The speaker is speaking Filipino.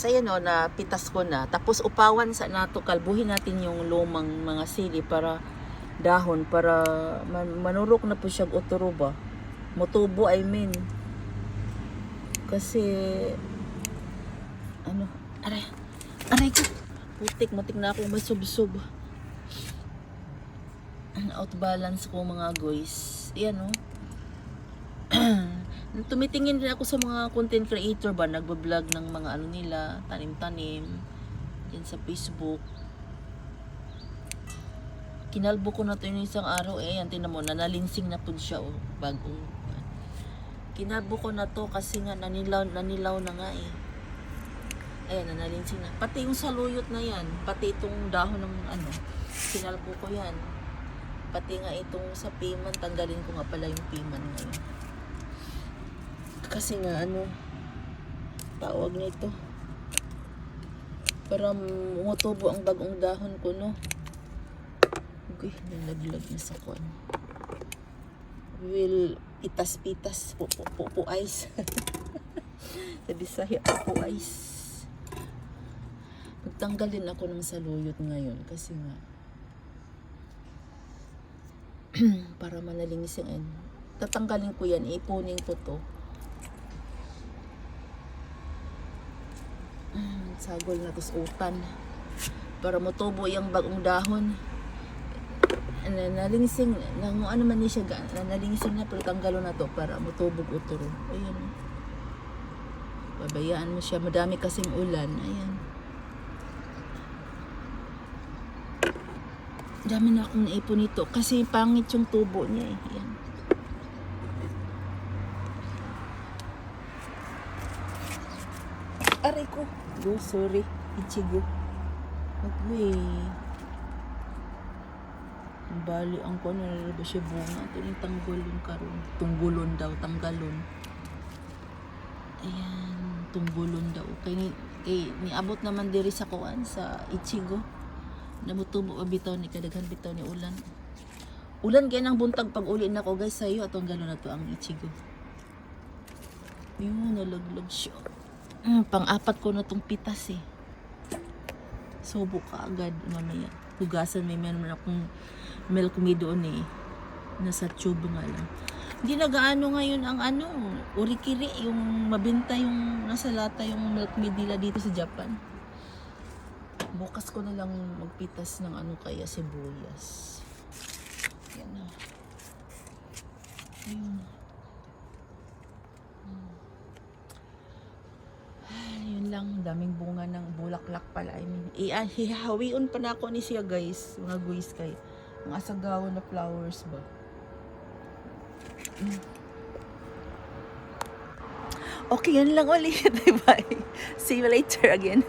Ayan o, na pitas ko na. Tapos upawan sa nato, kalbuhin natin yung lumang mga sili para dahon, para manurok na po siya uturo ba. Motubo, I mean. Kasi, ano, aray ko. Putik, matik na akong masub-sub. Out balance ko mga guys. Ayan o. Tumitingin din ako sa mga content creator ba, nagbablog ng mga ano nila, tanim-tanim, yan sa Facebook. Kinalbo ko na to yung isang araw, yan, tinan mo, nanalinsing na po siya, bagong. Kinalbo ko na to kasi nga, nanilaw na nga eh. Ayan, nanalinsing na. Pati yung saluyot na yan, pati itong dahon ng ano, kinalbo ko yan. Pati nga itong sa piman, tanggalin ko nga pala yung piman ngayon. Kasi nga ano, tawag nito, para umutubo ang bagong dahon ko, no. Okay, nalaglag na sa kwan. Will pitas-pitas, po ice. Sa Bisaya, po ice. Magtanggalin ako ng saluyot ngayon kasi nga para manalingsing. Tatanggalin ko yan, ipunin ko to. Sagol na tos utan para motubo yung bagong dahon. Nalingsing na ano man ni siya, nalingsing na, pero tanggalo na to para motubog uturo. Ayan, pabayaan mo siya, madami kasing ulan. Ayan, dami na akong naipon nito kasi pangit yung tubo niya eh. Ayan. Aray ko. Oh, sorry. Ichigo. Okay. Bali, ang ko nalalabas siya bunga. Ito yung tanggulon karon. Tunggulon daw. Tanggalon. Ayan. Tunggulon daw. Niabot naman diri sa kuan, sa Ichigo. Namutubo pa bitaw ni kadaghan bitaw ni ulan. Ulan kaya ng buntag pag uli na ko guys sa'yo. Atong gano'n na to ang Ichigo. Yun, nalaglag siya. Pang-apat ko na tong pitas eh. Subo ka agad mamaya. Hugasan, may meron akong milk me doon eh. Nasa tube nga lang. Hindi na gaano ngayon ang ano, urikiri, yung mabenta yung nasa lata yung milk me nila dito sa Japan. Bukas ko na lang magpitas ng ano kaya sibuyas. Yan na. Ayun. Yun lang, daming bunga ng bulaklak pala. I mean, hihawion pa na ako ni siya guys, mga guys kay mga asagawa na flowers ba. Okay, yun lang ulit. Bye. See you later again.